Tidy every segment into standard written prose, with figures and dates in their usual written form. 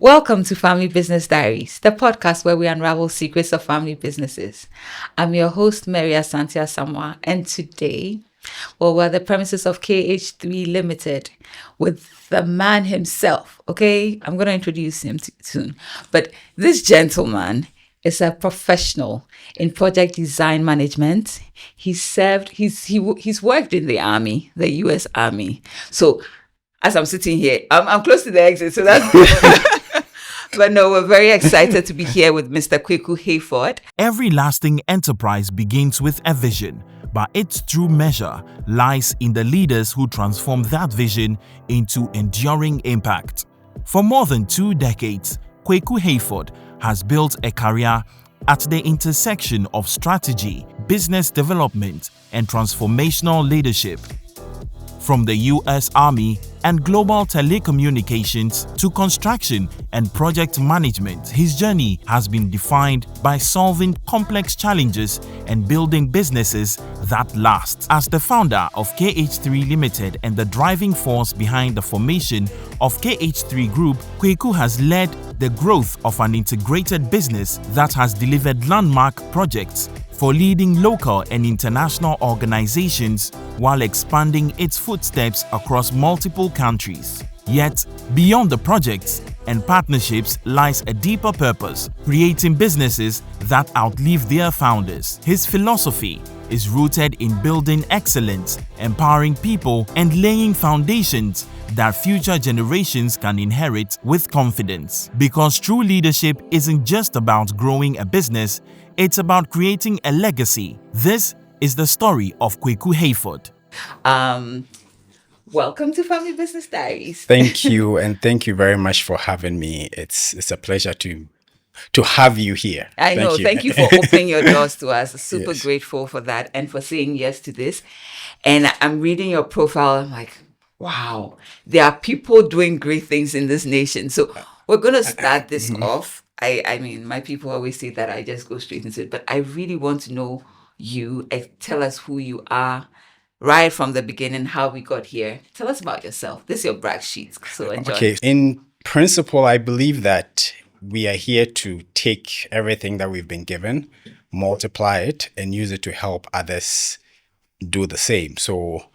Welcome to Family Business Diaries, the podcast where we unravel secrets of family businesses. I'm your host, Maria Santia Samoa, and today, we're at the premises of KH3 Limited with the man himself, okay? I'm going to introduce him soon. But this gentleman is a professional in project design management. He's worked in the Army, the US Army. So as I'm sitting here, I'm close to the exit, so that's... But no, we're very excited to be here with Mr. Kweku Hayford. Every lasting enterprise begins with a vision, but its true measure lies in the leaders who transform that vision into enduring impact. For more than 2 decades, Kweku Hayford has built a career at the intersection of strategy, business development, and transformational leadership. From the US Army and global telecommunications to construction and project management, his journey has been defined by solving complex challenges and building businesses that last. As the founder of KH3 Limited and the driving force behind the formation of KH3 Group, Kweku has led the growth of an integrated business that has delivered landmark projects for leading local and international organizations while expanding its footsteps across multiple countries. Yet, beyond the projects and partnerships lies a deeper purpose, creating businesses that outlive their founders. His philosophy is rooted in building excellence, empowering people, and laying foundations that future generations can inherit with confidence. Because true leadership isn't just about growing a business, it's about creating a legacy. This is the story of Kweku Hayford. Welcome to Family Business Diaries. Thank you, and thank you very much for having me. It's a pleasure to have you here. Thank you for opening your doors to us. Super Yes. grateful for that and for saying yes to this. And I'm reading your profile. I'm like, wow, there are people doing great things in this nation. So we're going to start this off. I mean, my people always say that I just go straight into it, but I really want to know you and tell us who you are right from the beginning, how we got here. Tell us about yourself. This is your brag sheet, so enjoy. Okay, in principle, I believe that we are here to take everything that we've been given, multiply it, and use it to help others do the same. So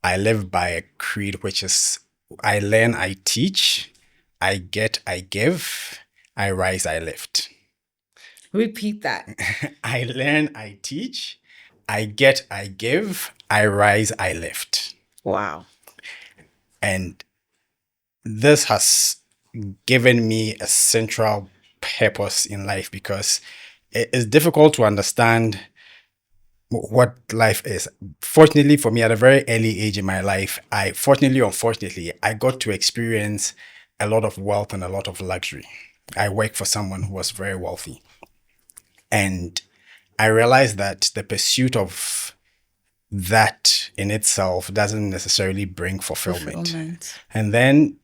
I live by a creed, which is I learn, I teach, I get, I give, I rise, I lift. Repeat that. I learn, I teach, I get, I give, I rise, I lift. Wow. And this has given me a central purpose in life because it is difficult to understand what life is. Fortunately for me, at a very early age in my life, unfortunately, I got to experience a lot of wealth and a lot of luxury. I worked for someone who was very wealthy. And I realized that the pursuit of that in itself doesn't necessarily bring fulfillment. And then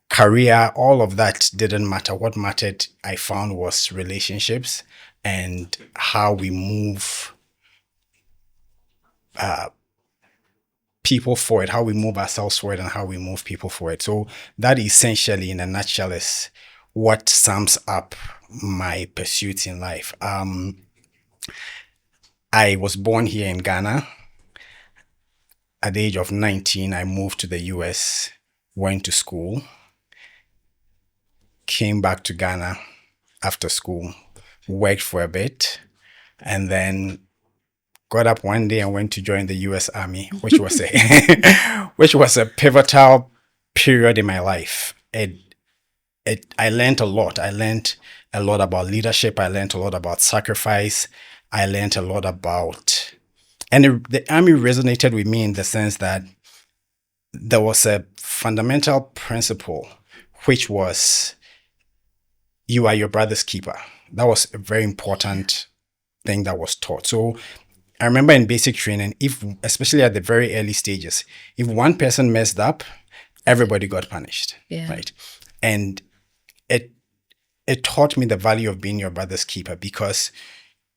career, all of that didn't matter. What mattered, I found, was relationships and how we move people forward, how we move ourselves forward and how we move people forward. So that essentially, in a nutshell, is what sums up my pursuits in life. I was born here in Ghana. At the age of 19, I moved to the US, went to school, came back to Ghana after school, worked for a bit, and then got up one day and went to join the US Army, which was a pivotal period in my life. I learned a lot. I learned a lot about leadership. I learned a lot about sacrifice. I learned a lot about, and the Army resonated with me in the sense that there was a fundamental principle, which was you are your brother's keeper. That was a very important thing that was taught. So I remember in basic training, especially at the very early stages, if one person messed up, everybody got punished, right? And it taught me the value of being your brother's keeper because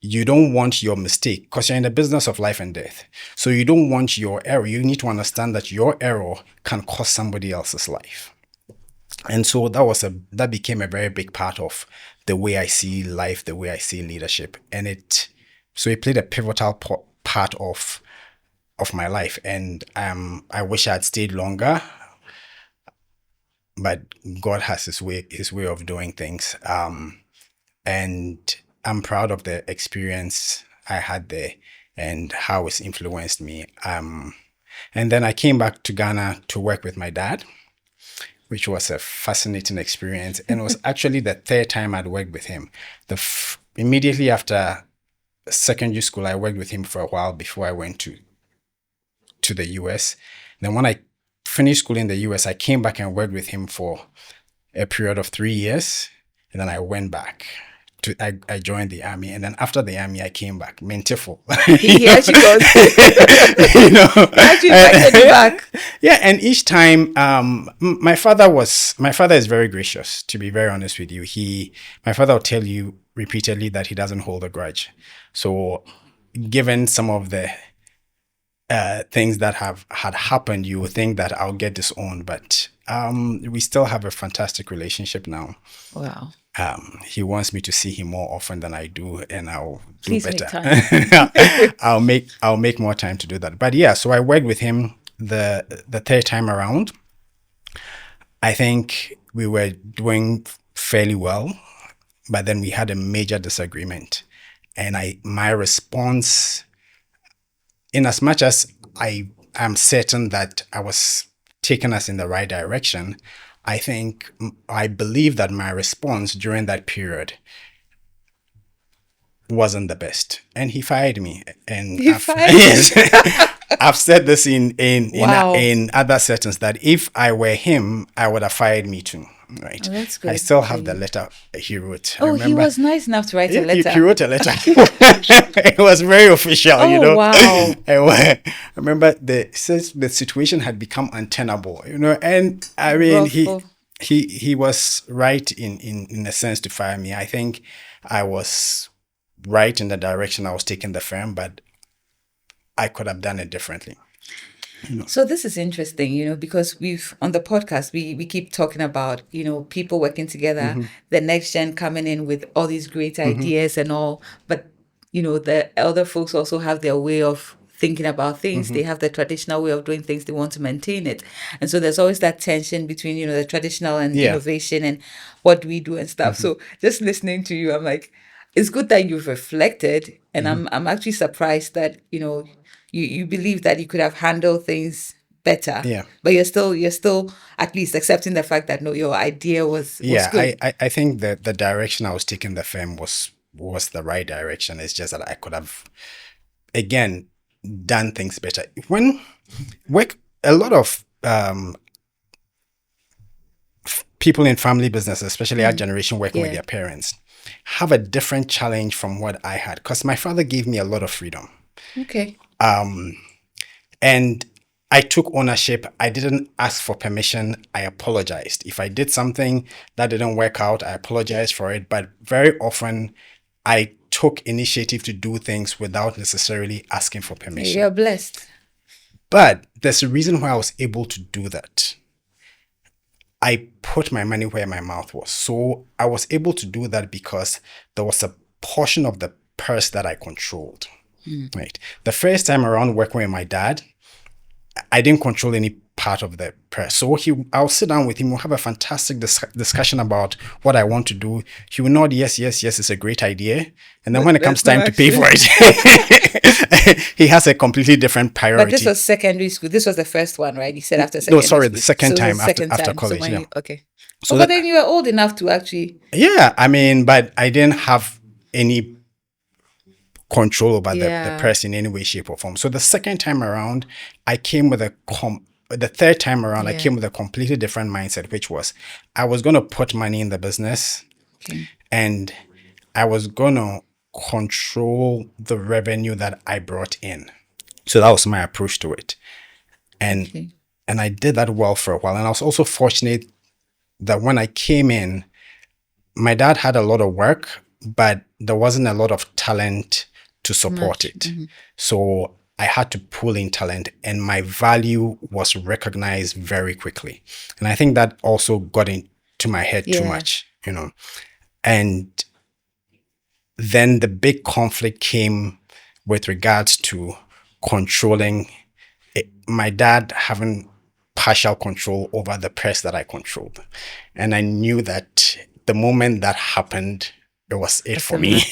you don't want your mistake, because you're in the business of life and death. So you don't want your error. You need to understand that your error can cost somebody else's life. And so that became a very big part of the way I see life, the way I see leadership. And it played a pivotal part of my life. And I wish I had stayed longer, but God has his way of doing things. And I'm proud of the experience I had there and how it's influenced me. And then I came back to Ghana to work with my dad, which was a fascinating experience. And it was actually the third time I'd worked with him. Immediately after secondary school, I worked with him for a while before I went to the US. Then when I finished school in the US, I came back and worked with him for a period of 3 years. And then I went back. I joined the army, and then after the army, I came back. Mentiful. He actually goes. Actually invited you back. Yeah, and each time, my father is very gracious. To be very honest with you, my father will tell you repeatedly that he doesn't hold a grudge. So, given some of the things that had happened, you would think that I'll get disowned, but we still have a fantastic relationship now. Wow. He wants me to see him more often than I do, and I'll do Please better. make time. I'll make more time to do that. But yeah, so I worked with him the third time around. I think we were doing fairly well, but then we had a major disagreement, and my response, in as much as I am certain that I was taking us in the right direction, I believe that my response during that period wasn't the best, and he fired me. And yes, I've said this in other settings that if I were him, I would have fired me too. Right. Oh, that's good. I still have the letter he wrote. Oh, he was nice enough to write a letter. He wrote a letter. It was very official, Wow. I remember the situation had become untenable, and I mean, he was right in a sense to fire me. I think I was right in the direction I was taking the firm, but I could have done it differently. So this is interesting, because on the podcast, we keep talking about, people working together, the next gen coming in with all these great ideas and all. But, the elder folks also have their way of thinking about things. They have the traditional way of doing things. They want to maintain it. And so there's always that tension between, the traditional and innovation and what we do and stuff. So just listening to you, I'm like, it's good that you've reflected. And I'm actually surprised that, you believe that you could have handled things better. Yeah. But you're still at least accepting the fact that your idea was good. I think that the direction I was taking the firm was the right direction. It's just that I could have, again, done things better. When a lot of people in family business, especially our generation working with their parents, have a different challenge from what I had, because my father gave me a lot of freedom. Okay. And I took ownership. I didn't ask for permission. I apologized. If I did something that didn't work out, I apologized for it. But very often, I took initiative to do things without necessarily asking for permission. You're blessed. But there's a reason why I was able to do that. I put my money where my mouth was. So I was able to do that because there was a portion of the purse that I controlled. Right. The first time around working with my dad, I didn't control any part of the purse. So I'll sit down with him. We'll have a fantastic discussion about what I want to do. He will nod, yes, it's a great idea. And then when it comes time to pay for it, he has a completely different priority. But this was secondary school. This was the first one, right? You said after secondary No, sorry, school. the second time after college. So okay. So but then you were old enough to actually... Yeah, I mean, but I didn't have any control over the purse in any way, shape, or form. So the second time around, I came with the third time around, I came with a completely different mindset, which was I was going to put money in the business and I was going to control the revenue that I brought in. So that was my approach to it. And I did that well for a while. And I was also fortunate that when I came in, my dad had a lot of work, but there wasn't a lot of talent to support it. So I had to pull in talent, and my value was recognized very quickly. And I think that also got into my head too much, And then the big conflict came with regards to controlling my dad having partial control over the press that I controlled. And I knew that the moment that happened, it was it for me.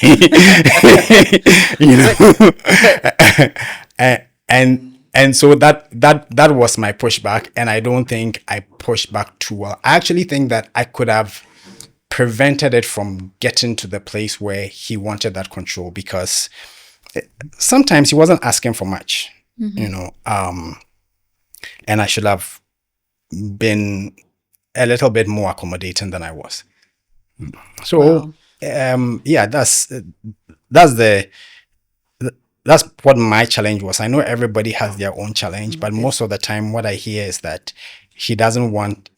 And so that was my pushback, and I don't think I pushed back too well. I actually think that I could have prevented it from getting to the place where he wanted that control, because sometimes he wasn't asking for much, and I should have been a little bit more accommodating than I was. So, that's what my challenge was. I know everybody has their own challenge, but most of the time what I hear is that he doesn't want,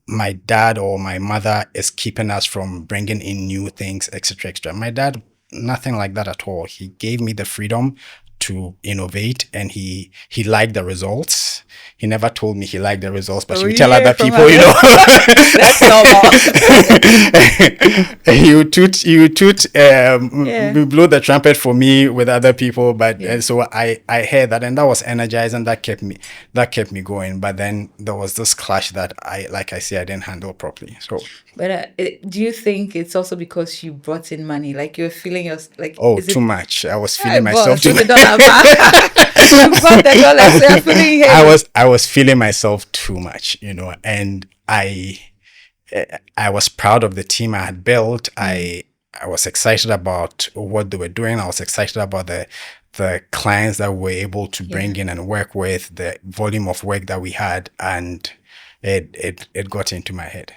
my dad or my mother is keeping us from bringing in new things, etc. My dad, nothing like that at all. He gave me the freedom to innovate, and he liked the results. He never told me he liked the results, but he would tell other people, That's normal. he would blow the trumpet for me with other people, but so I heard that, and that was energizing. That kept me going. But then there was this clash that I didn't handle properly. So, but do you think it's also because you brought in money, like you're feeling too much? I was feeling myself too much. I was feeling myself too much, and I was proud of the team I had built. I was excited about what they were doing. I was excited about the clients that we were able to bring in and work with, the volume of work that we had, and it got into my head,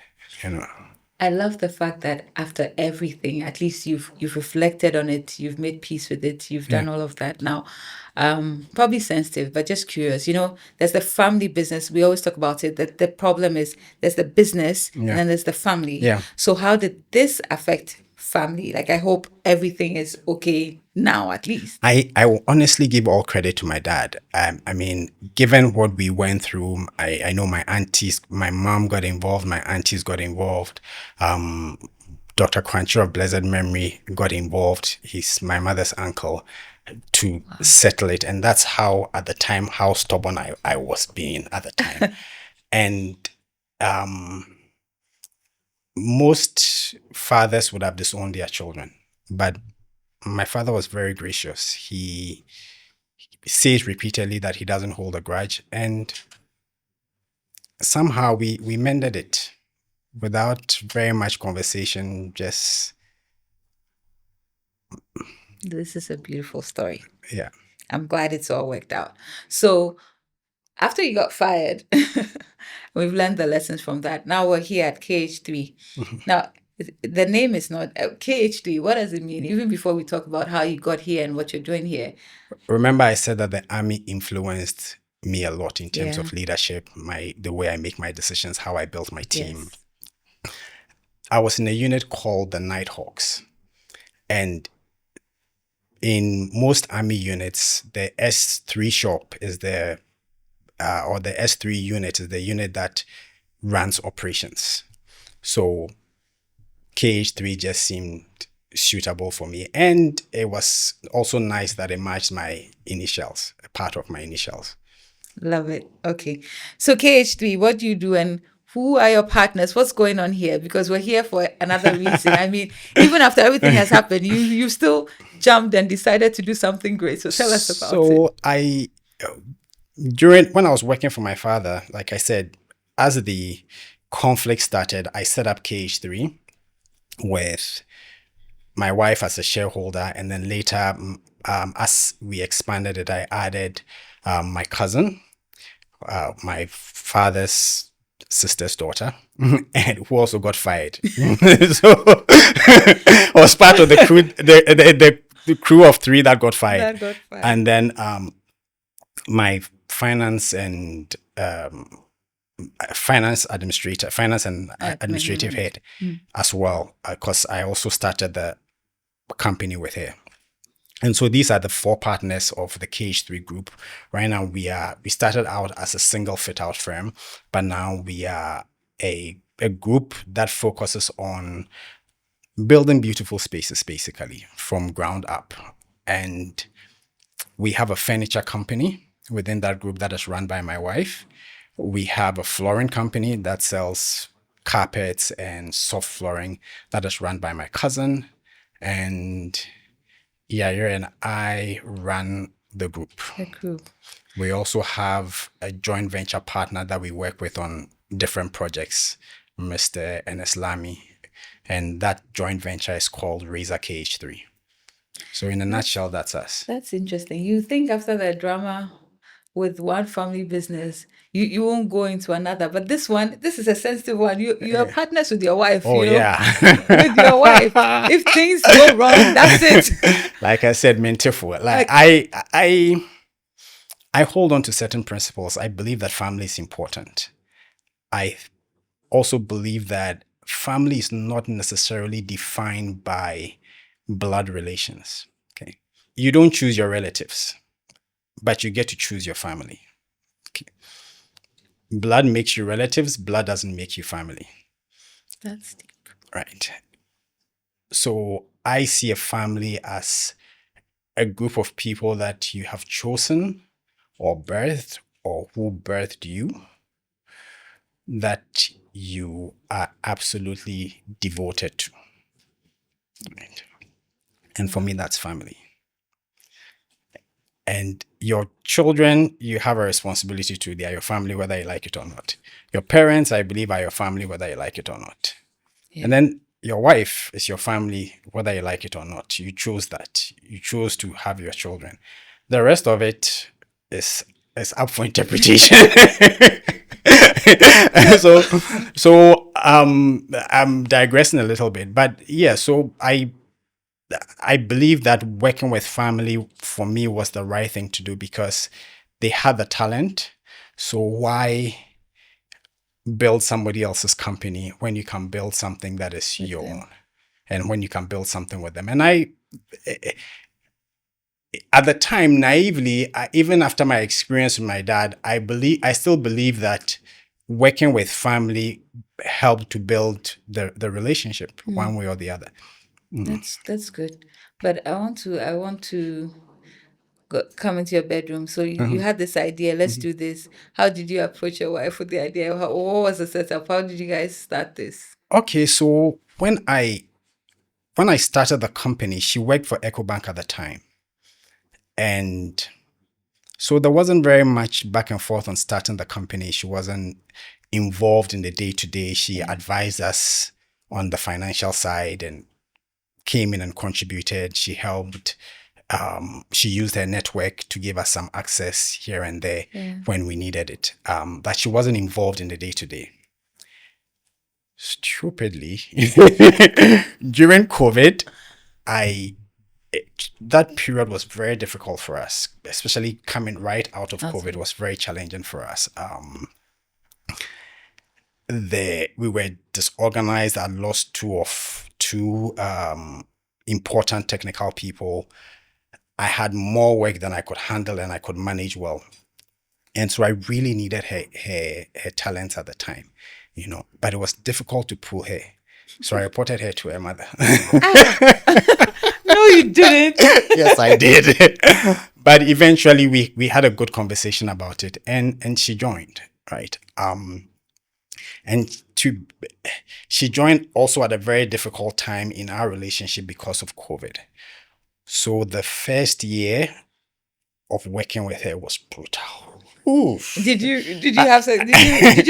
I love the fact that after everything, at least you've reflected on it, you've made peace with it, you've done all of that. Now, probably sensitive, but just curious. There's the family business. We always talk about it. That the problem is there's the business and then there's the family. Yeah. So how did this affect family? I hope everything is okay now, at least. I will honestly give all credit to my dad. I mean, given what we went through, I know my aunties, my mom got involved, my aunties got involved. Dr. 𝐶𝐻𝐿 of blessed memory got involved. He's my mother's uncle, to settle it. And that's how stubborn I was being at the time. And most fathers would have disowned their children, but my father was very gracious. He says repeatedly that he doesn't hold a grudge, and somehow we mended it without very much conversation. Just, this is a beautiful story. Yeah, I'm glad it's all worked out. So after you got fired, we've learned the lessons from that. Now we're here at KH3. Now, the name is not KH3. What does it mean? Even before we talk about how you got here and what you're doing here. Remember, I said that the army influenced me a lot in terms of leadership, the way I make my decisions, how I built my team. Yes. I was in a unit called the Nighthawks, and in most army units, the S3 shop is the S3 unit is the unit that runs operations. So KH3 just seemed suitable for me, and it was also nice that it matched my initials, a part of my initials. Love it. Okay, so KH3, what do you do, and who are your partners? What's going on here? Because we're here for another reason. I mean, even after everything has happened, you still jumped and decided to do something great. So tell us about it. When I was working for my father, like I said, as the conflict started, I set up KH3 with my wife as a shareholder, and then later, as we expanded it, I added my cousin, my father's sister's daughter, and who also got fired. So I was part of the crew, the crew of 3 that got fired. And then my finance and administrative head as well, because I also started the company with her. And so these are the 4 partners of the KH3 Group. Right now, we started out as a single fit-out firm, but now we are a group that focuses on building beautiful spaces, basically, from ground up. And we have a furniture company within that group that is run by my wife. We have a flooring company that sells carpets and soft flooring that is run by my cousin. And Yair and I run the group. The group. We also have a joint venture partner that we work with on different projects, Mr. Ernest Lamy. And that joint venture is called 𝐻𝐻𝐻 KH3. So in a nutshell, that's us. That's interesting. You think after the drama with one family business, you won't go into another. But this is a sensitive one. You are partners with your wife. Oh, yeah. With your wife. If things go wrong, that's it. Like I said, mentiful. Like I hold on to certain principles. I believe that family is important. I also believe that family is not necessarily defined by blood relations. Okay. You don't choose your relatives, but you get to choose your family. Okay. Blood makes you relatives, blood doesn't make you family. That's deep. Right. So I see a family as a group of people that you have chosen or birthed or who birthed you, that you are absolutely devoted to. Right. And for me, that's family. And your children, you have a responsibility to. They are your family, whether you like it or not. Your parents, I believe, are your family, whether you like it or not. Yeah. And then your wife is your family, whether you like it or not. You chose that. You chose to have your children. The rest of it is up for interpretation. so I'm digressing a little bit, but yeah. So I believe that working with family for me was the right thing to do because they had the talent. So why build somebody else's company when you can build something that is your own, and when you can build something with them? And at the time, naively, even after my experience with my dad, I still believe that working with family helped to build the relationship one way or the other. That's good. But I want to come into your bedroom. So you had this idea, let's do this. How did you approach your wife with the idea? What was the setup? How did you guys start this? Okay, so when I started the company, she worked for Ecobank at the time. And so there wasn't very much back and forth on starting the company. She wasn't involved in the day-to-day. She advised us on the financial side and came in and contributed. She helped. She used her network to give us some access here and there when we needed it. But she wasn't involved in the day-to-day. Stupidly, during COVID, that period was very difficult for us, especially coming right out of COVID was very challenging for us. We were disorganized. I lost two important technical people. I had more work than I could handle and I could manage well. And so I really needed her talents at the time, but it was difficult to pull her. So I reported her to her mother. No, you didn't. Yes, I did. But eventually we had a good conversation about it and she joined, right? She joined also at a very difficult time in our relationship because of COVID. So the first year of working with her was brutal. Oof. Did you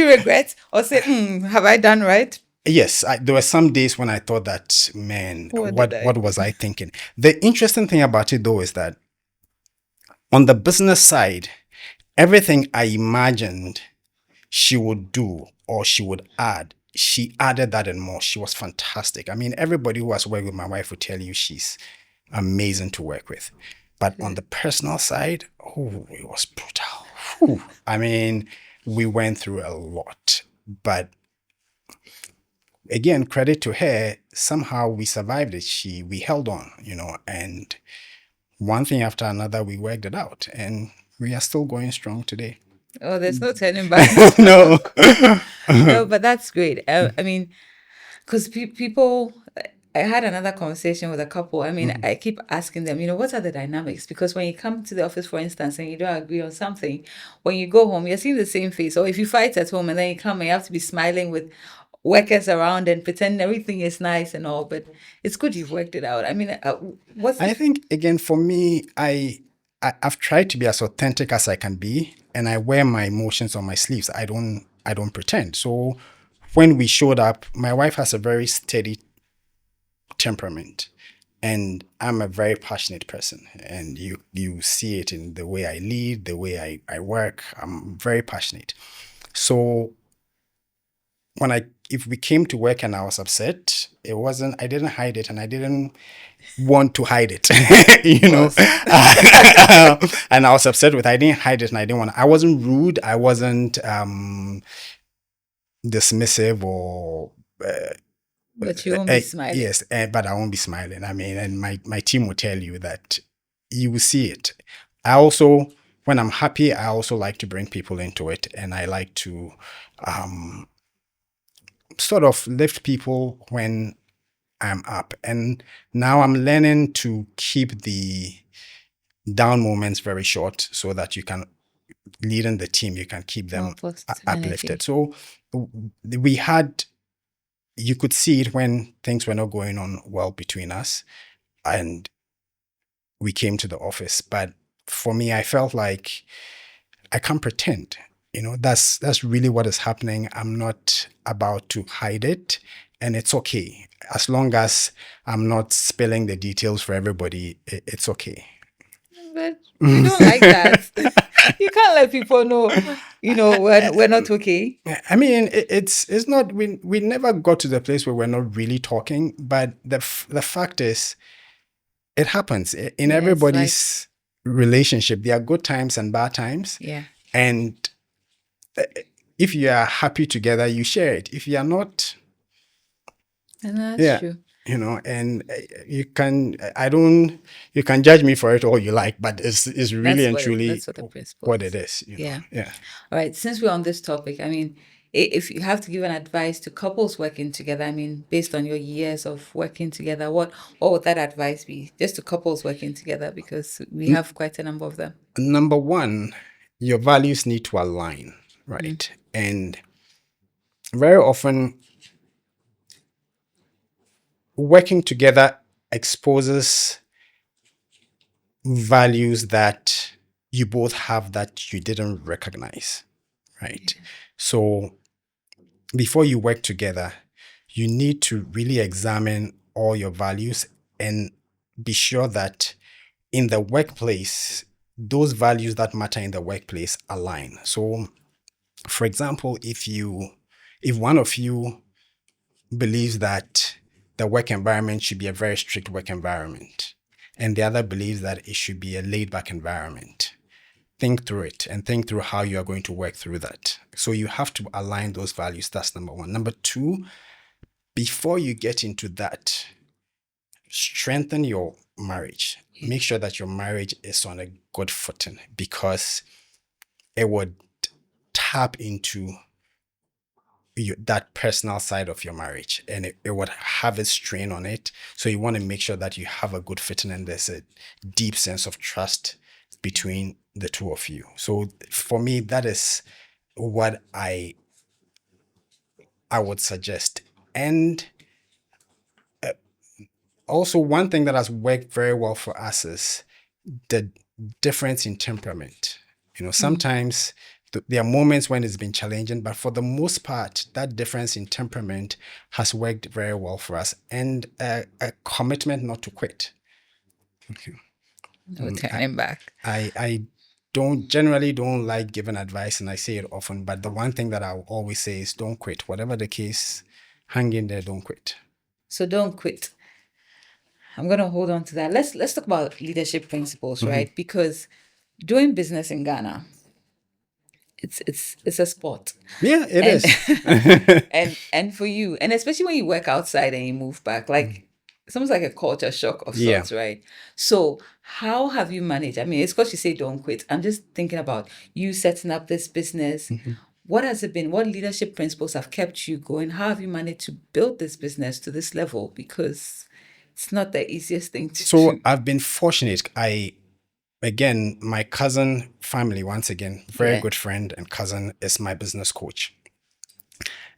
regret or say, have I done right? Yes, there were some days when I thought that, man, what was I thinking? The interesting thing about it, though, is that on the business side, everything I imagined she would do or she would add, she added that and more. She was fantastic. I mean, everybody who has worked with my wife will tell you she's amazing to work with. But on the personal side, it was brutal. I mean, we went through a lot, but again, credit to her, somehow we survived it. We held on, and one thing after another, we worked it out, and we are still going strong today. Oh, there's no turning back. No. No, but that's great. I mean, because people, I had another conversation with a couple. I mean, I keep asking them, what are the dynamics? Because when you come to the office, for instance, and you don't agree on something, when you go home, you're seeing the same face. Or if you fight at home and then you come and you have to be smiling with workers around and pretend everything is nice and all, but it's good you've worked it out. I mean, I think, again, for me, I've tried to be as authentic as I can be, and I wear my emotions on my sleeves. I don't pretend. So when we showed up, my wife has a very steady temperament, and I'm a very passionate person, and you see it in the way I lead, the way I work. I'm very passionate. So if we came to work and I was upset, I didn't hide it, and I didn't want to hide it, and I was upset with, I didn't hide it, and I wasn't rude. I wasn't dismissive or, but you won't be smiling. Yes, but I won't be smiling. I mean, and my team will tell you that you will see it. I also, when I'm happy, I also like to bring people into it, and I like to sort of lift people when I'm up. And now I'm learning to keep the down moments very short, so that you can lead in the team, you can keep them uplifted. So you could see it when things were not going on well between us, and we came to the office. But for me, I felt like I can't pretend. That's really what is happening. I'm not about to hide it, and it's okay. As long as I'm not spilling the details for everybody, it's okay. But you don't like that. You can't let people know, we're not okay. I mean, it's not, we never got to the place where we're not really talking, but the fact is, it happens in everybody's relationship. There are good times and bad times. Yeah. And if you are happy together, you share it. If you are not, and that's true. And you can judge me for it all you like, but it's really and truly what it is. Yeah. Yeah. All right. Since we're on this topic, I mean, if you have to give an advice to couples working together, I mean, based on your years of working together, what would that advice be? Just to couples working together, because we have quite a number of them. Number one, your values need to align, right? And very often, working together exposes values that you both have that you didn't recognize, right? So before you work together, you need to really examine all your values and be sure that in the workplace, those values that matter in the workplace align. So, for example, if one of you believes that the work environment should be a very strict work environment, and the other believes that it should be a laid-back environment, think through it and think through how you are going to work through that. So you have to align those values. That's number one. Number two, before you get into that, strengthen your marriage. Make sure that your marriage is on a good footing, because it would tap into that personal side of your marriage, and it would have a strain on it. So you want to make sure that you have a good fitting, and there's a deep sense of trust between the two of you. So for me, that is what I would suggest. And also, one thing that has worked very well for us is the difference in temperament. Sometimes there are moments when it's been challenging, but for the most part, that difference in temperament has worked very well for us, and a commitment not to quit. Okay. No turning back. I generally don't like giving advice, and I say it often, but the one thing that I will always say is don't quit. Whatever the case, hang in there, don't quit. So don't quit. I'm going to hold on to that. Let's talk about leadership principles, right? Because doing business in Ghana, it's a sport. Yeah, it is. And for you, and especially when you work outside and you move back, like it's almost like a culture shock of Yeah. sorts, right? So how have you managed? I mean, it's because you say don't quit. I'm just thinking about you setting up this business. What has it been? What leadership principles have kept you going? How have you managed to build this business to this level? Because it's not the easiest thing to So do. I've been fortunate. Again, my cousin family, once again, very Yeah. good friend and cousin, is my business coach.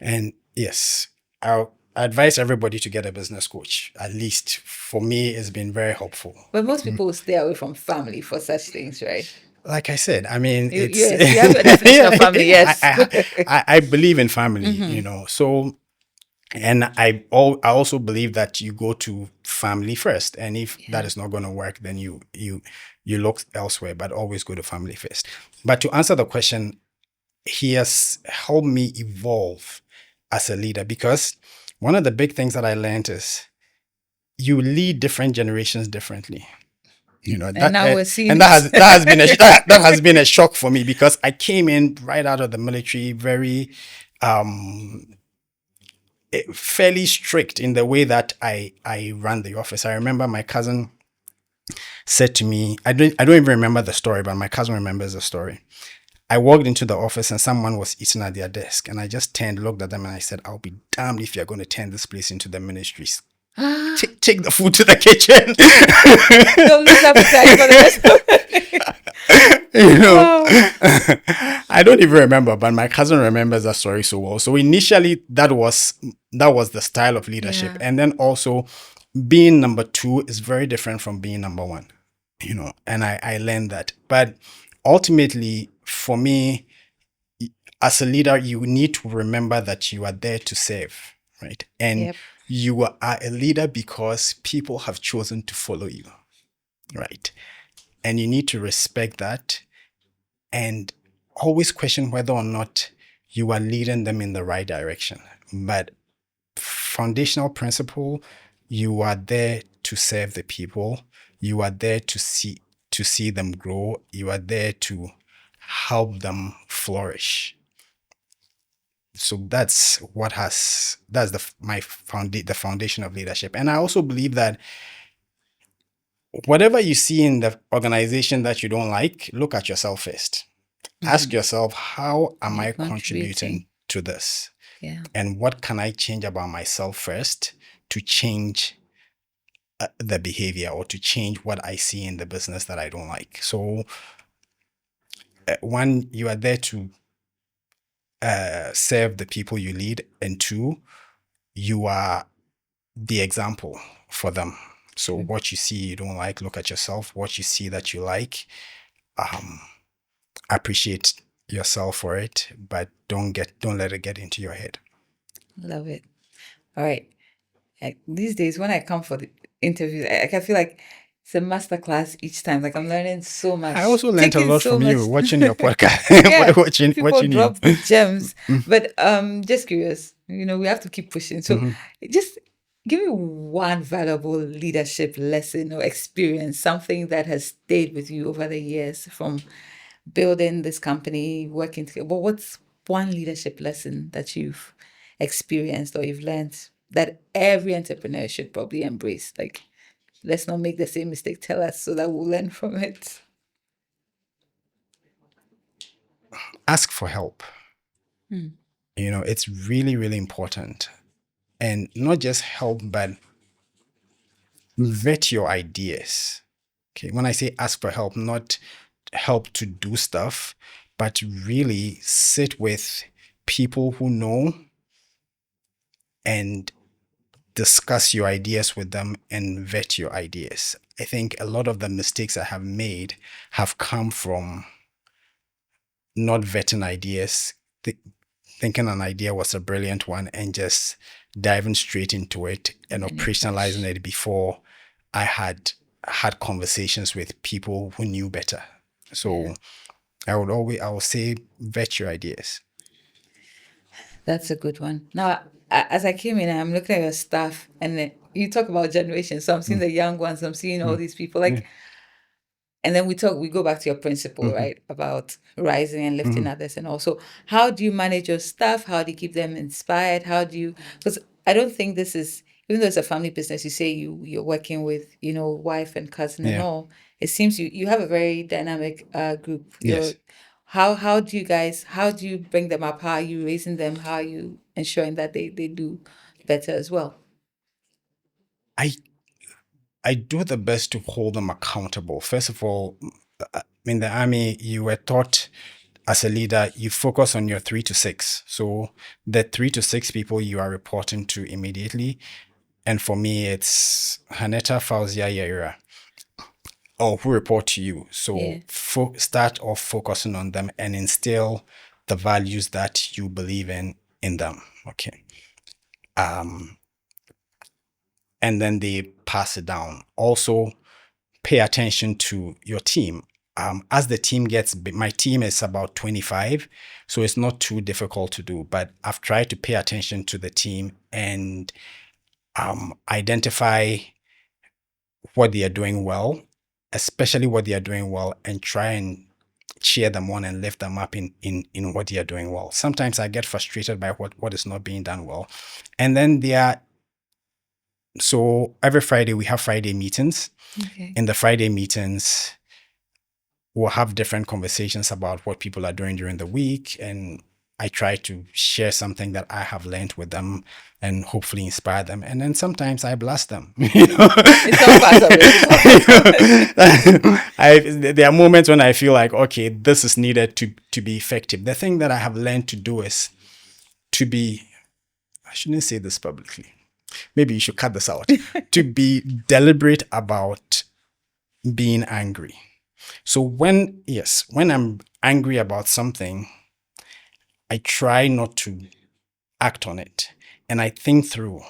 And yes, I advise everybody to get a business coach. At least for me, it's been very helpful. But most people stay away from family for such things, right? Like I said, I mean, it's Yes, you have a definition of family, yes. I believe in family, you know. So, and I also believe that you go to family first, and if that is not going to work, then you look elsewhere, but always go to family first. But to answer the question, he has helped me evolve as a leader, because one of the big things that I learned is you lead different generations differently. You know, And now we're seeing and that has been that has been a shock for me, because I came in right out of the military very fairly strict in the way that I ran the office. I remember my cousin said to me, I don't even remember the story, but my cousin remembers the story. I walked into the office and someone was eating at their desk, and I just turned, looked at them, and I said, "I'll be damned if you're going to turn this place into the ministries. Take the food to the kitchen." Don't lose appetite for the rest of it. You know, I don't even remember, but my cousin remembers that story so well. So initially, that was the style of leadership, Yeah. and then also being number two is very different from being number one. You know, and I learned that. But ultimately, for me, as a leader, you need to remember that you are there to serve, right? And Yep. you are a leader because people have chosen to follow you, right? And you need to respect that and always question whether or not you are leading them in the right direction. But foundational principle, you are there to serve the people. You are there to see them grow. You are there to help them flourish. So that's the foundation of leadership. And I also believe that whatever you see in the organization that you don't like, look at yourself first. Ask yourself, how am I contributing to this? Yeah. And what can I change about myself first to change the behavior, or to change what I see in the business that I don't like? So one, you are there to serve the people you lead, and two, you are the example for them. So what you see you don't like, look at yourself. What you see that you like, appreciate yourself for it, but don't let it get into your head. Love it. All right. These days, when I come for the interviews, I feel like it's a masterclass each time. Like I'm learning so much. I also learned a taking lot so from you much- watching your podcast. Yeah, watching people you. drop the gems. But just curious, we have to keep pushing. So just give me one valuable leadership lesson or experience, something that has stayed with you over the years from building this company, working together. But what's one leadership lesson that you've experienced or you've learned that every entrepreneur should probably embrace? Like, let's not make the same mistake. Tell us so that we'll learn from it. Ask for help. It's really, really important. And not just help, but vet your ideas. Okay. When I say ask for help, not help to do stuff, but really sit with people who know and discuss your ideas with them and vet your ideas. I think a lot of the mistakes I have made have come from not vetting ideas, thinking an idea was a brilliant one and just diving straight into it and operationalizing it before I had conversations with people who knew better. So I would say vet your ideas. That's a good one. Now, as I came in, I'm looking at your staff, and then you talk about generations. So I'm seeing the young ones. I'm seeing all these people. And then we go back to your principle, right? About rising and lifting others. And also, how do you manage your staff? How do you keep them inspired? Because I don't think this is even though it's a family business, you say you're working with, wife and cousin and Yeah. all. It seems you have a very dynamic group. Yes. How do you bring them up? How are you raising them? How are you ensuring that they do better as well? I do the best to hold them accountable. First of all, in the army, you were taught as a leader, you focus on your 3 to 6. So the 3 to 6 people you are reporting to immediately. And for me, it's Haneta, Fauzia, Yaira, or who report to you. So Yeah. start off focusing on them and instill the values that you believe in them. Okay. And then they pass it down. Also, pay attention to your team. As the team gets big, my team is about 25, so it's not too difficult to do. But I've tried to pay attention to the team and identify what they are doing well, especially what they are doing well, and try and cheer them on and lift them up in what they are doing well. Sometimes I get frustrated by what is not being done well. And then so every Friday we have Friday meetings. Okay. In the Friday meetings, we'll have different conversations about what people are doing during the week. And I try to share something that I have learned with them and hopefully inspire them. And then sometimes I blast them. It's all part of it. There are moments when I feel like, okay, this is needed to be effective. The thing that I have learned to do is I shouldn't say this publicly. Maybe you should cut this out. To be deliberate about being angry. So when I'm angry about something, I try not to act on it. And I think through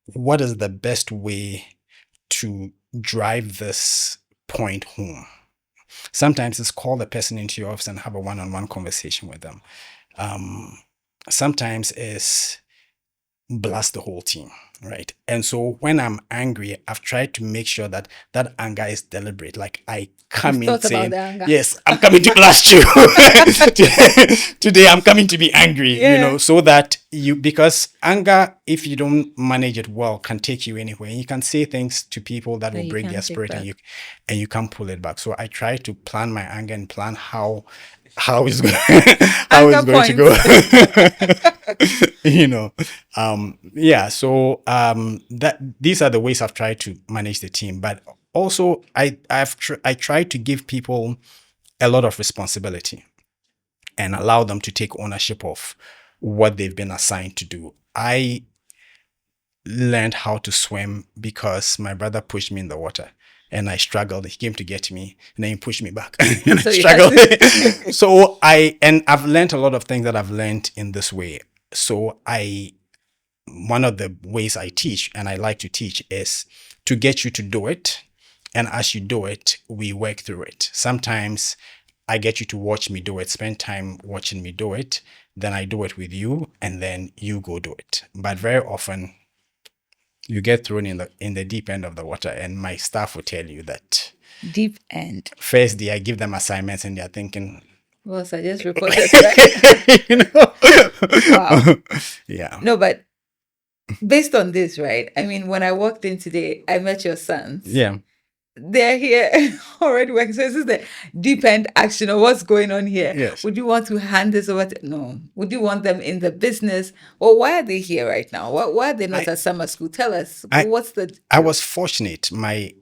what is the best way to drive this point home. Sometimes it's call the person into your office and have a one-on-one conversation with them. Sometimes it's blast the whole team, right? And so when I'm angry, I've tried to make sure that anger is deliberate. Like I come in saying, yes, I'm coming to blast you. Today I'm coming to be angry, so that because anger, if you don't manage it well, can take you anywhere. And you can say things to people that will break their spirit and you can't pull it back. So I try to plan my anger and plan how it's going to go. That these are the ways I've tried to manage the team. But also I try to give people a lot of responsibility and allow them to take ownership of what they've been assigned to do. I learned how to swim because my brother pushed me in the water. And I struggled. He came to get me, and then he pushed me back. And I struggled. So I've learned a lot of things that I've learned in this way. So one of the ways I teach, and I like to teach, is to get you to do it. And as you do it, we work through it. Sometimes I get you to watch me do it, spend time watching me do it. Then I do it with you, and then you go do it. But very often, you get thrown in the deep end of the water, and my staff will tell you that. Deep end. First day, I give them assignments, and they're thinking, "Well, I just reported." Right? Wow. Yeah. No, but based on this, right? I mean, when I walked in today, I met your sons. Yeah. They're here already working. So this is the deep end action of what's going on here. Yes. Would you want to hand this over to? No. Would you want them in the business? Well, why are they here right now? Why are they not at summer school? Tell us. I was fortunate. I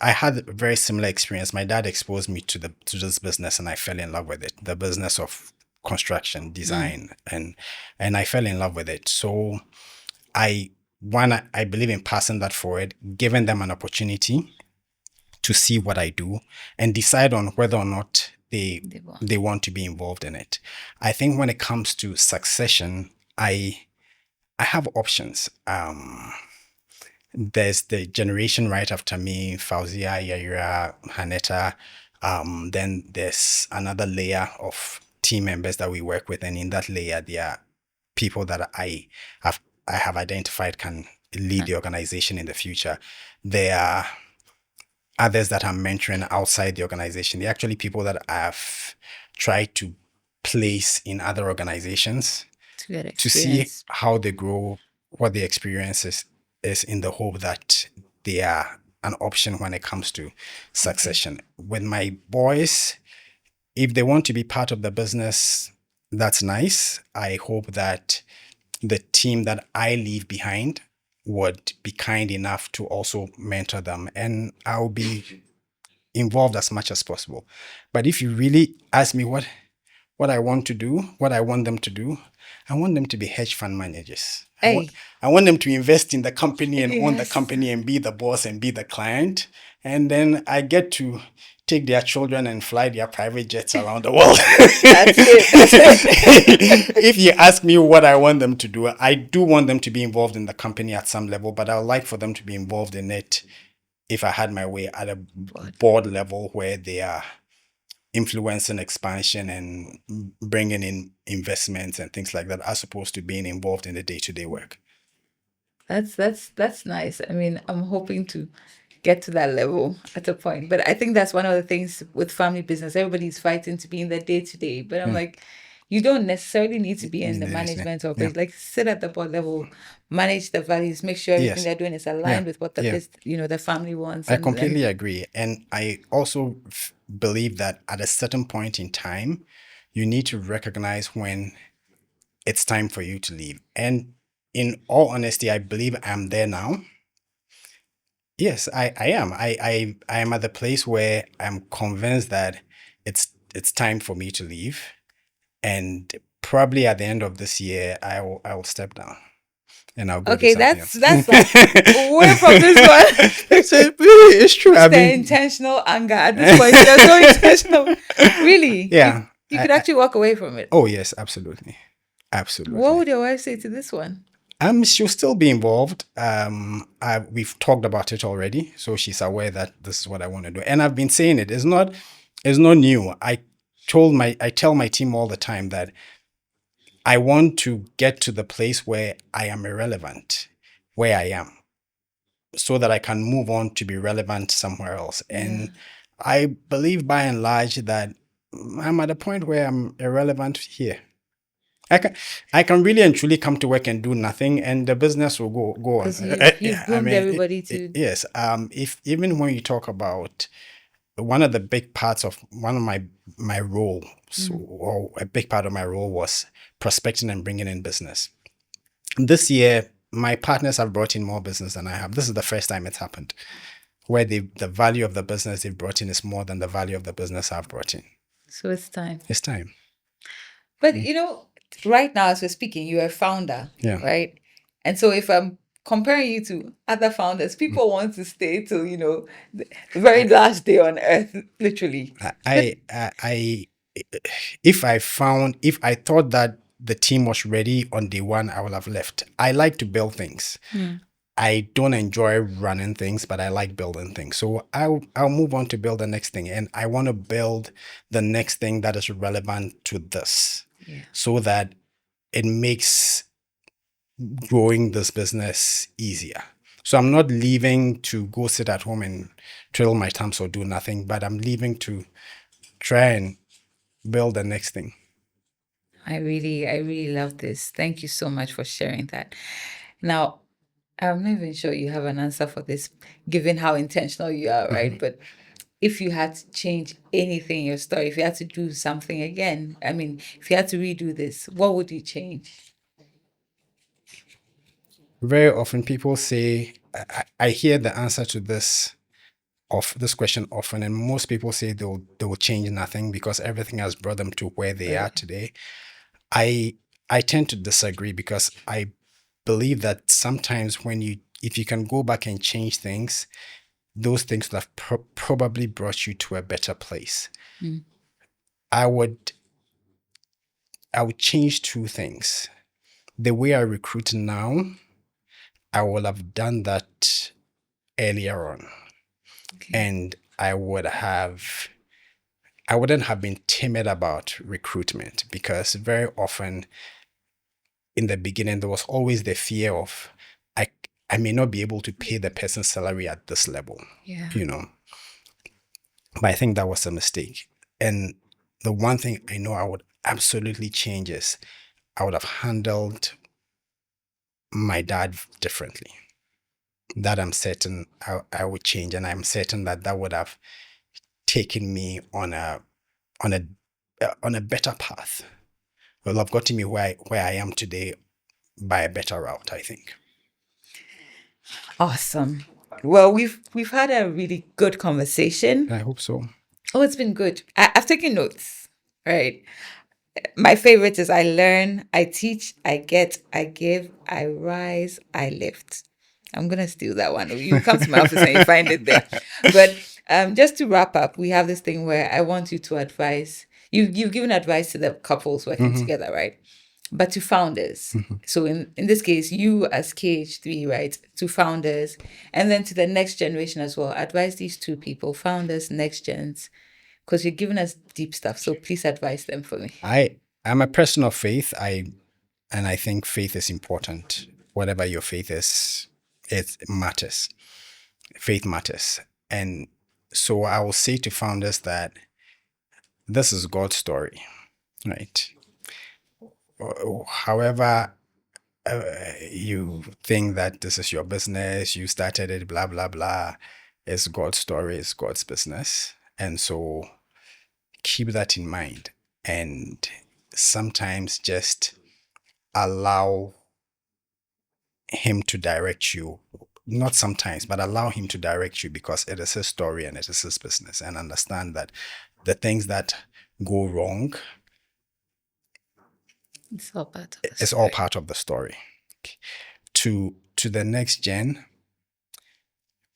had a very similar experience. My dad exposed me to this business, and I fell in love with it. The business of construction, design, and I fell in love with it. So I believe in passing that forward, giving them an opportunity to see what I do and decide on whether or not they want to be involved in it. I think when it comes to succession, I have options. There's the generation right after me, Fauzia, Yaira, Haneta. Then there's another layer of team members that we work with, and in that layer, there are people that I have identified can lead the organization in the future. There are others that I'm mentoring outside the organization. They're actually people that I've tried to place in other organizations to see how they grow, what the experience is, is in the hope that they are an option when it comes to succession. With my boys, if they want to be part of the business, that's nice. I hope that the team that I leave behind would be kind enough to also mentor them, and I'll be involved as much as possible. But if you really ask me what I want to do, what I want them to do, I want them to be hedge fund managers. Hey. I want them to invest in the company and own the Yes. company and be the boss and be the client. And then I get to take their children and fly their private jets around the world. That's it. If you ask me what I want them to do, I do want them to be involved in the company at some level, but I would like for them to be involved in it, if I had my way, at a board level where they are influencing expansion and bringing in investments and things like that, as opposed to being involved in the day-to-day work. That's nice. I mean, I'm hoping to get to that level at a point. But I think that's one of the things with family business. Everybody's fighting to be in the day-to-day. But I'm like, you don't necessarily need to be in the management of it. Like, sit at the board level, manage the values, make sure everything they're doing is aligned with what the family wants. I completely agree. And I also believe that at a certain point in time, you need to recognize when it's time for you to leave. And in all honesty, I believe I'm there now. Yes, I am. I am at the place where I'm convinced that it's time for me to leave. And probably at the end of this year, I will step down. And I'll go do that's else. like away from this one. It's true. It's the intentional anger at this point. There's no intentional. Really? Yeah. You could actually walk away from it. Oh yes, absolutely. Absolutely. What would your wife say to this one? She'll still be involved. We've talked about it already, so she's aware that this is what I want to do. And I've been saying it. It's not new. I tell my team all the time that I want to get to the place where I am irrelevant, where I am, so that I can move on to be relevant somewhere else. And I believe by and large that I'm at a point where I'm irrelevant here. I can really and truly come to work and do nothing, and the business will go on. You've groomed everybody to. Yes. If even when you talk about one of the big parts of one of my roles, or a big part of my role, was prospecting and bringing in business. This year, my partners have brought in more business than I have. This is the first time it's happened, where the value of the business they've brought in is more than the value of the business I've brought in. So it's time. It's time. But right now, as we're speaking, you're a founder, right? And so if I'm comparing you to other founders, people want to stay till, the very last day on earth, literally. If I thought that the team was ready on day one, I would have left. I like to build things. I don't enjoy running things, but I like building things. So I'll move on to build the next thing. And I want to build the next thing that is relevant to this, so that it makes growing this business easier. So I'm not leaving to go sit at home and twiddle my thumbs or do nothing, but I'm leaving to try and build the next thing. I really love this. Thank you so much for sharing that. Now, I'm not even sure you have an answer for this, given how intentional you are, right? But if you had to change anything in your story, if you had to do something again, I mean, if you had to redo this, what would you change? Very often people say, I hear the answer to this question often, and most people say they will change nothing because everything has brought them to where they are today. I tend to disagree, because I believe that sometimes if you can go back and change things, those things would have probably brought you to a better place. I would change two things. The way I recruit now, I would have done that earlier on. And I wouldn't have been timid about recruitment, because very often in the beginning, there was always the fear of, I may not be able to pay the person's salary at this level, But I think that was a mistake. And the one thing I know I would absolutely change is I would have handled my dad differently. that I'm certain I would change, and I'm certain that would have taken me on a better path. Well, have gotten me where I am today by a better route, I think. Awesome. Well, we've had a really good conversation. I hope so. Oh, it's been good. I've taken notes. Right. My favorite is I learn, I teach, I get, I give, I rise, I lift. I'm gonna steal that one. You come to my office and you find it there. But just to wrap up, we have this thing where I want you to advise. You've given advice to the couples working together, right? But to founders. So in this case, you as KH3, right? To founders, and then to the next generation as well. Advise these two people, founders, next gens, because you're giving us deep stuff. So please advise them for me. I'm a person of faith. I think faith is important. Whatever your faith is, it matters. Faith matters. And so I will say to founders that this is God's story, right? However, you think that this is your business, you started it, blah, blah, blah. It's God's story, it's God's business. And so keep that in mind. And sometimes just allow him to direct you. Not sometimes, but allow him to direct you, because it is his story and it is his business. And understand that the things that go wrong, it's all part of the it's all part of the story. To the next gen,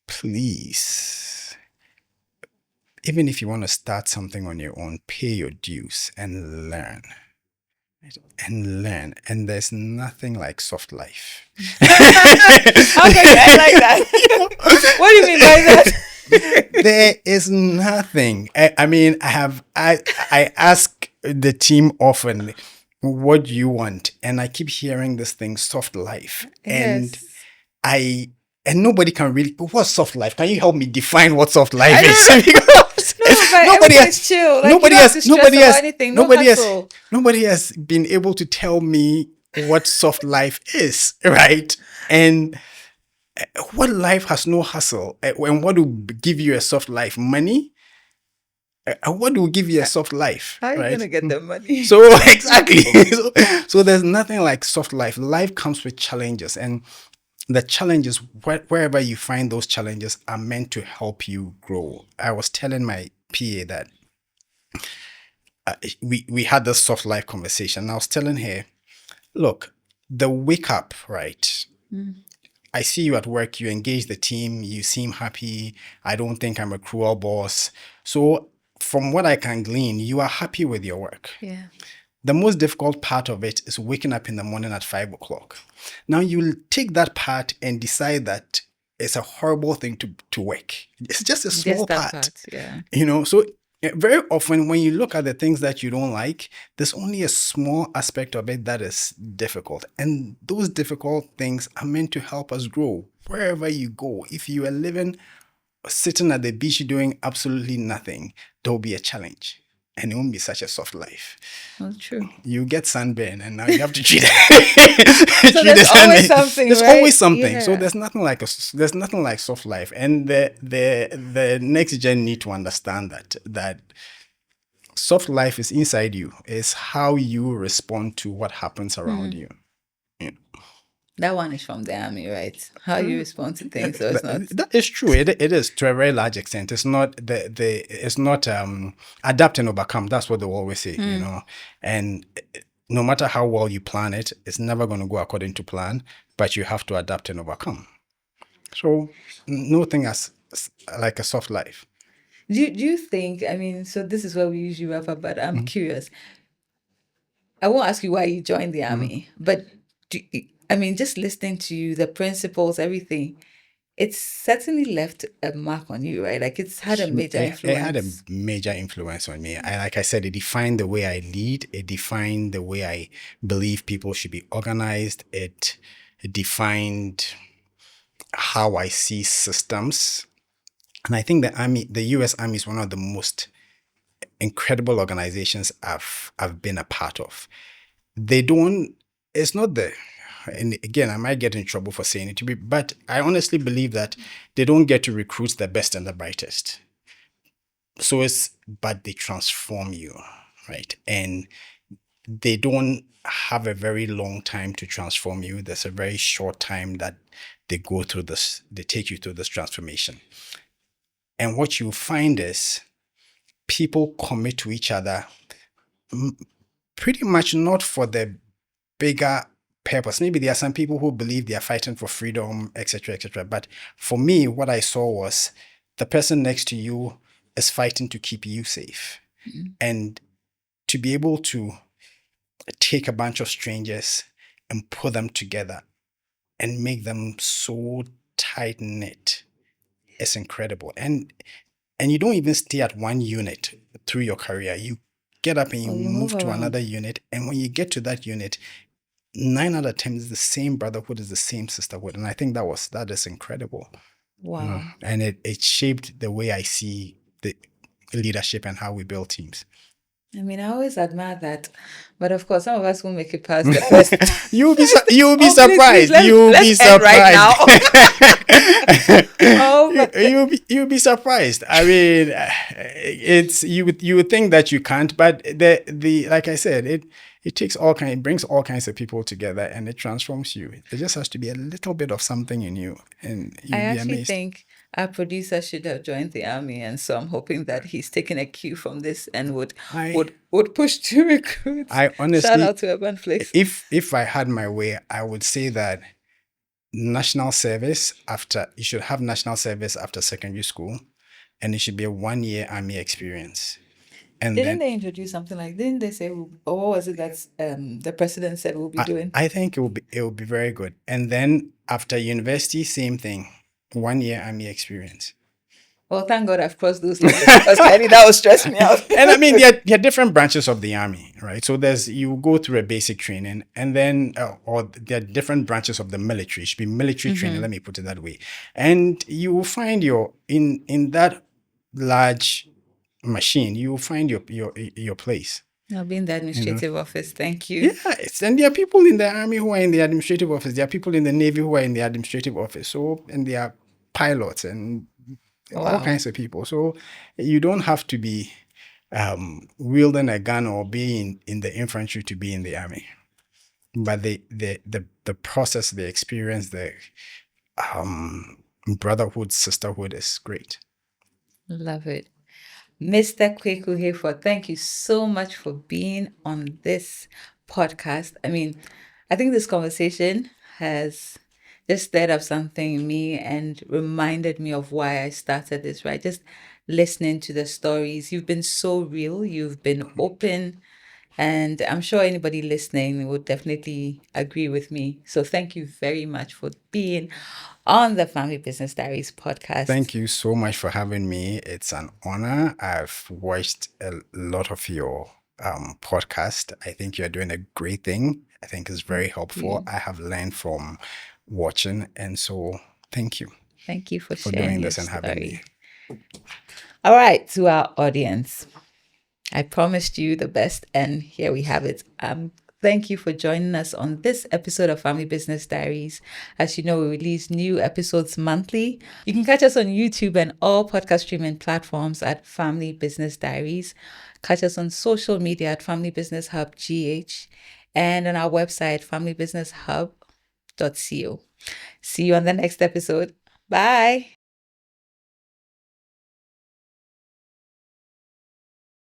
please, even if you want to start something on your own, pay your dues and learn. And there's nothing like soft life. Okay, I like that. What do you mean by that? There is nothing. I mean, I ask the team often, what do you want? And I keep hearing this thing, soft life. Yes. And nobody can really, what's soft life? Can you help me define what soft life is? Nobody has chill. Like, nobody has been able to tell me what soft life is, right? And what life has no hustle? And what will give you a soft life? Money? What will give you a soft life? How are you going to get the money? So exactly. So there's nothing like soft life. Life comes with challenges, and the challenges, wherever you find those challenges, are meant to help you grow. I was telling my PA that we had this soft life conversation. I was telling her, look, the wake up, right? I see you at work, you engage the team, you seem happy. I don't think I'm a cruel boss. So from what I can glean, you are happy with your work. Yeah. The most difficult part of it is waking up in the morning at 5 o'clock. Now you'll take that part and decide that it's a horrible thing to work. It's just a small part. Yeah. So very often when you look at the things that you don't like, there's only a small aspect of it that is difficult. And those difficult things are meant to help us grow. Wherever you go, if you are sitting at the beach doing absolutely nothing, there'll be a challenge. And it won't be such a soft life. That's true. You get sunburn, and now you have to treat it. So there's always something. There's right? always something. Yeah. So there's nothing like soft life. And the next gen need to understand that soft life is inside you. It's how you respond to what happens around you. That one is from the army, right? How you respond to things. So it's not. That is true. It is to a very large extent. It's not it's not adapt and overcome. That's what they always say, And no matter how well you plan it, it's never going to go according to plan. But you have to adapt and overcome. So nothing as like a soft life. Do you think? I mean, so this is where we usually wrap up. But I'm curious. I won't ask you why you joined the army, but just listening to you, the principles, everything, it's certainly left a mark on you, right? Like it's had a major influence. It had a major influence on me. Like I said, it defined the way I lead. It defined the way I believe people should be organized. It defined how I see systems. And I think the US Army is one of the most incredible organizations I've been a part of. It's not and again, I might get in trouble for saying it, but I honestly believe that they don't get to recruit the best and the brightest. But they transform you, right? And they don't have a very long time to transform you. There's a very short time that they go through this, they take you through this transformation. And what you find is people commit to each other pretty much not for the bigger purpose. Maybe there are some people who believe they are fighting for freedom, etc., etc. But for me, what I saw was the person next to you is fighting to keep you safe. Mm-hmm. And to be able to take a bunch of strangers and put them together and make them so tight knit is incredible. And you don't even stay at one unit through your career. You get up and you move to another unit. And when you get to that unit, 9 out of 10 is the same brotherhood, is the same sisterhood. And I think that is incredible. Wow. And it shaped the way I see the leadership and how we build teams. I mean, I always admire that, but of course, some of us won't make it past the first. You'll be surprised. Let's end right now. You'll be surprised. I mean, it's you would think that you can't, but the like I said, it brings all kinds of people together and it transforms you. There just has to be a little bit of something in you, and you'll be amazed. I think our producer should have joined the army, and so I'm hoping that he's taken a cue from this and would push to recruit. I honestly, shout out to Urban Flex. If I had my way, I would say that you should have national service after secondary school, and it should be a 1-year army experience. And didn't they introduce something like? Didn't they say, or what was it that the president said we'll be doing? I think it will be very good. And then after university, same thing. 1-year army experience. Well, thank God I've crossed those lines, because that would stress me out. And I mean, there are different branches of the army, right? So you go through a basic training, and then, or there are different branches of the military. It should be military training, let me put it that way. And you will find in that large machine, you will find your place. I'll be in the administrative office. Thank you. Yes, and there are people in the army who are in the administrative office. There are people in the navy who are in the administrative office. And there are pilots and all kinds of people. So you don't have to be wielding a gun or being in the infantry to be in the army. But the process, the experience, the brotherhood, sisterhood is great. Love it. Mr. Kweku Hayford, thank you so much for being on this podcast. I mean, I think this conversation has just stirred up something in me and reminded me of why I started this, right? Just listening to the stories. You've been so real. You've been open. And I'm sure anybody listening would definitely agree with me. So thank you very much for being on the Family Business Diaries podcast. Thank you so much for having me. It's an honor. I've watched a lot of your podcast. I think you're doing a great thing. I think it's very helpful. I have learned from watching. And so thank you. Thank you for doing this and having me. All right, to our audience. I promised you the best, and here we have it. Thank you for joining us on this episode of Family Business Diaries. As you know, we release new episodes monthly. You can catch us on YouTube and all podcast streaming platforms at Family Business Diaries. Catch us on social media at Family Business Hub GH and on our website, familybusinesshub.co. See you on the next episode. Bye.